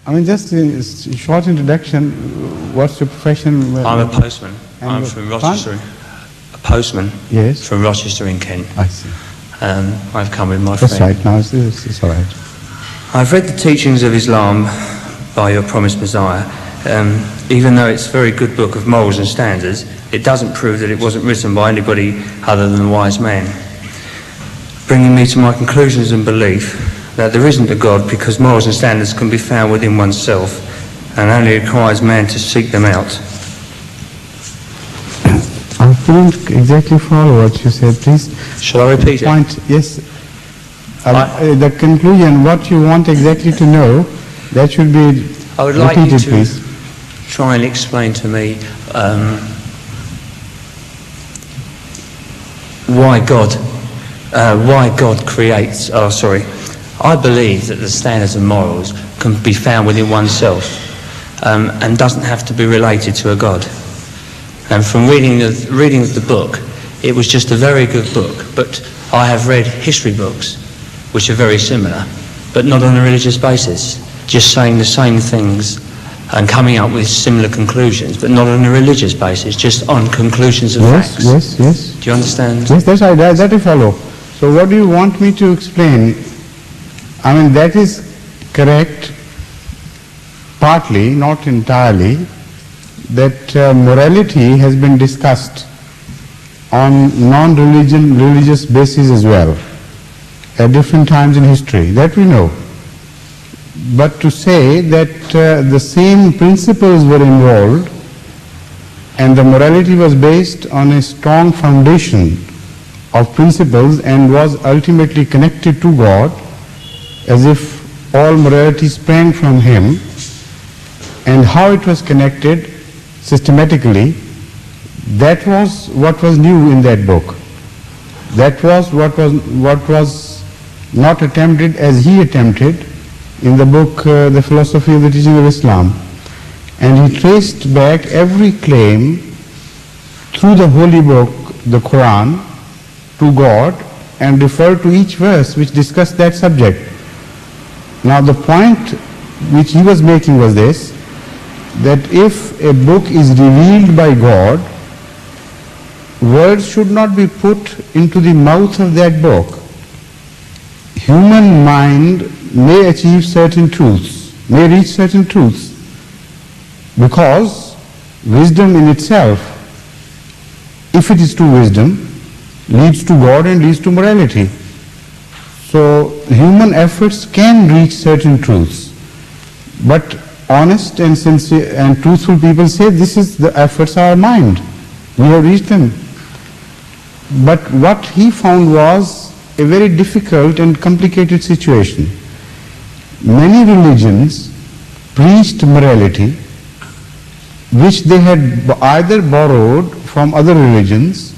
I mean, just a short introduction. What's your profession? I'm a postman. I'm from Rochester. A postman. Yes. From Rochester in Kent. I see. I've come with my That's friend. right. Now it's all right. I've read the teachings of Islam by Your Promised Messiah. Even though it's a very good book of morals and standards, it doesn't prove that it wasn't written by anybody other than a wise man, bringing me to my conclusions and belief that there isn't a God because morals and standards can be found within oneself and only requires man to seek them out. I couldn't exactly follow what you said, please. Shall I repeat it? Yes. The conclusion, what you want exactly to know, that should be I would like repeated, you to please. try and explain to me why God creates. I believe that the standards and morals can be found within oneself and doesn't have to be related to a God. And from reading the book, it was just a very good book. But I have read history books which are very similar, but not on a religious basis, just saying the same things and coming up with similar conclusions, but not on a religious basis, just on conclusions of facts. Yes. Do you understand? Yes, that's right. That I follow. So what do you want me to explain? I mean, that is correct, partly, not entirely, that morality has been discussed on non-religious basis as well, at different times in history, that we know. But to say that the same principles were involved and the morality was based on a strong foundation of principles and was ultimately connected to God, as if all morality sprang from Him, and how it was connected systematically, that was what was new in that book. That was what was not attempted as he attempted in the book The Philosophy of the Teaching of Islam. And he traced back every claim through the holy book, the Quran, to God, and referred to each verse which discussed that subject. Now the point which he was making was this, that if a book is revealed by God, words should not be put into the mouth of that book. Human mind may achieve certain truths, may reach certain truths, because wisdom in itself, if it is true wisdom, leads to God and leads to morality. So human efforts can reach certain truths, but honest and sincere and truthful people say, this is the efforts of our mind, we have reached them. But what he found was a very difficult and complicated situation. Many religions preached morality which they had either borrowed from other religions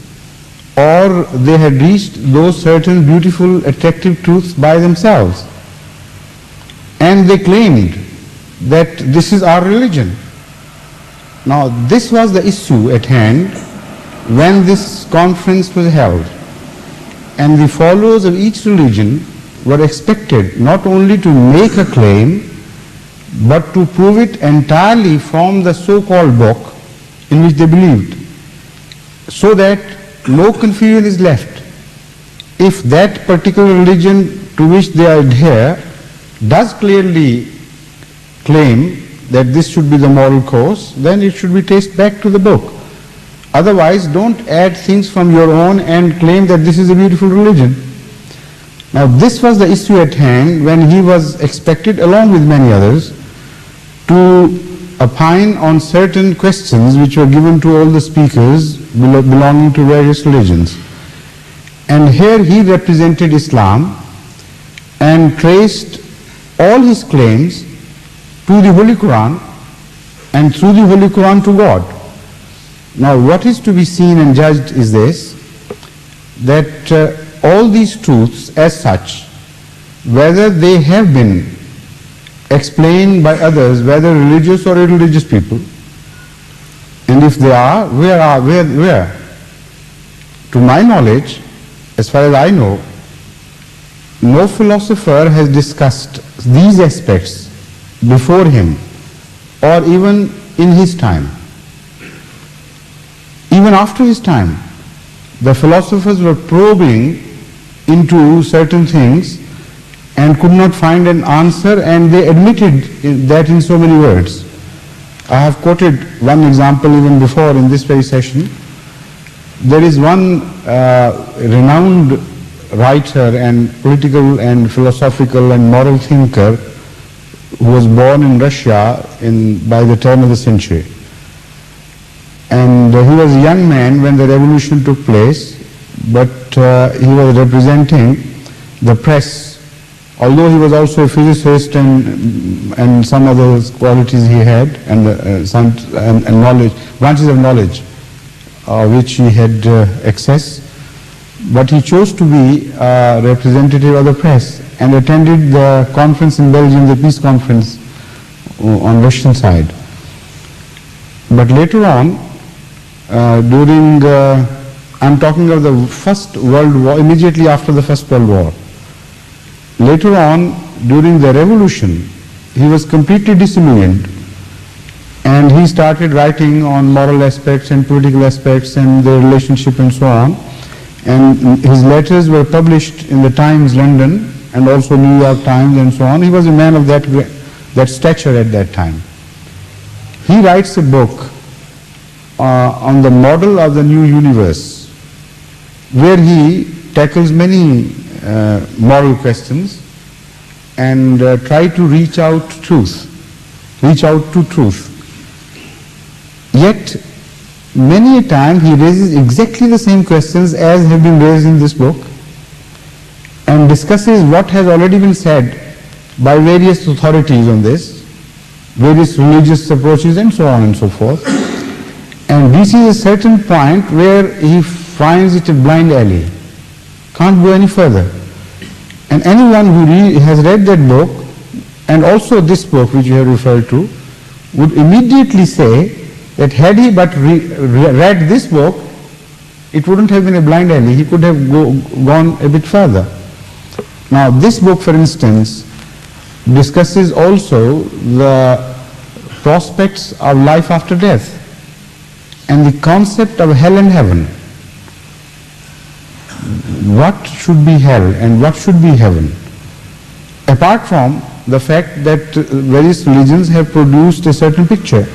or they had reached those certain beautiful, attractive truths by themselves. And they claimed that this is our religion. Now this was the issue at hand when this conference was held. And the followers of each religion were expected not only to make a claim, but to prove it entirely from the so-called book in which they believed, so that no confusion is left. If that particular religion to which they adhere does clearly claim that this should be the moral course, then it should be traced back to the book. Otherwise, don't add things from your own and claim that this is a beautiful religion. Now this was the issue at hand when he was expected, along with many others, to opine on certain questions which were given to all the speakers belonging to various religions. And here he represented Islam and traced all his claims to the Holy Quran and through the Holy Quran to God. Now what is to be seen and judged is this, that all these truths as such, whether they have been explained by others, whether religious or irreligious people, and if they are, where? To my knowledge, as far as I know, no philosopher has discussed these aspects before him or even in his time. Even after his time, the philosophers were probing into certain things and could not find an answer, and they admitted that in so many words. I have quoted one example even before in this very session. There is one renowned writer and political and philosophical and moral thinker who was born in Russia by the turn of the century. And he was a young man when the revolution took place, but he was representing the press. Although he was also a physicist and some other qualities he had, and knowledge, branches of knowledge which he had access, but he chose to be a representative of the press and attended the conference in Belgium, the peace conference on Russian side. But later on, I'm talking of the First World War, immediately after the First World War. Later on, during the revolution, he was completely disillusioned, and he started writing on moral aspects and political aspects and the relationship and so on. And his letters were published in the Times London and also New York Times and so on. He was a man of that stature at that time. He writes a book on the model of the new universe, where he tackles many moral questions and try to reach out to truth. Yet many a time he raises exactly the same questions as have been raised in this book, and discusses what has already been said by various authorities on this, various religious approaches and so on and so forth, and reaches a certain point where he finds it a blind alley, can't go any further. And anyone who has read that book, and also this book which you have referred to, would immediately say that had he but read this book, it wouldn't have been a blind alley. He could have gone a bit further. Now this book, for instance, discusses also the prospects of life after death and the concept of hell and heaven. What should be hell and what should be heaven? Apart from the fact that various religions have produced a certain picture.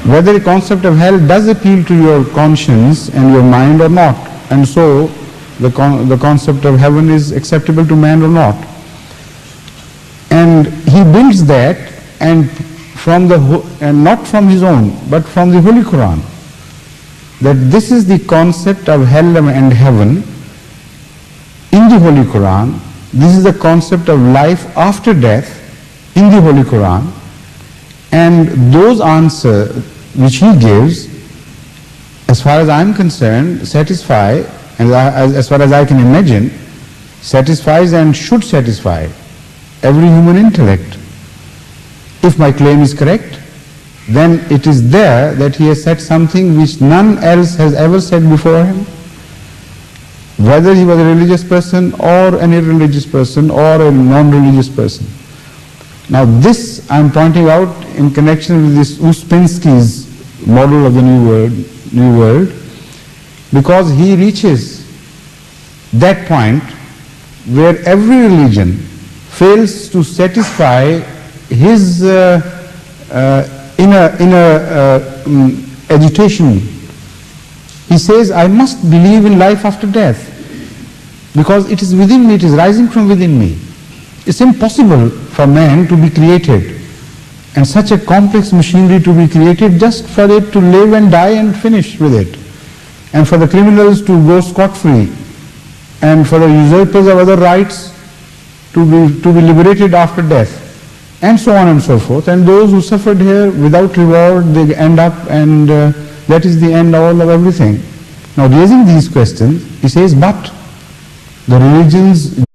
Whether a concept of hell does appeal to your conscience and your mind or not, and so the concept of heaven is acceptable to man or not. And he builds that, and not from his own, but from the Holy Quran, that this is the concept of hell and heaven in the Holy Quran. This is the concept of life after death in the Holy Quran, and those answers which he gives, as far as I am concerned, satisfy, and as far as I can imagine, satisfies and should satisfy every human intellect. If my claim is correct, then it is there that he has said something which none else has ever said before him, whether he was a religious person or an irreligious person or a non-religious person. Now this I am pointing out in connection with this Uspensky's model of the New World, because he reaches that point where every religion fails to satisfy his inner agitation. He says, I must believe in life after death, because it is within me, it is rising from within me. It's impossible for man to be created, and such a complex machinery to be created just for it to live and die and finish with it, and for the criminals to go scot-free, and for the usurpers of other rights to be liberated after death, and so on and so forth. And those who suffered here without reward, they end up, and that is the end all of everything. Now raising these questions, he says, but the religions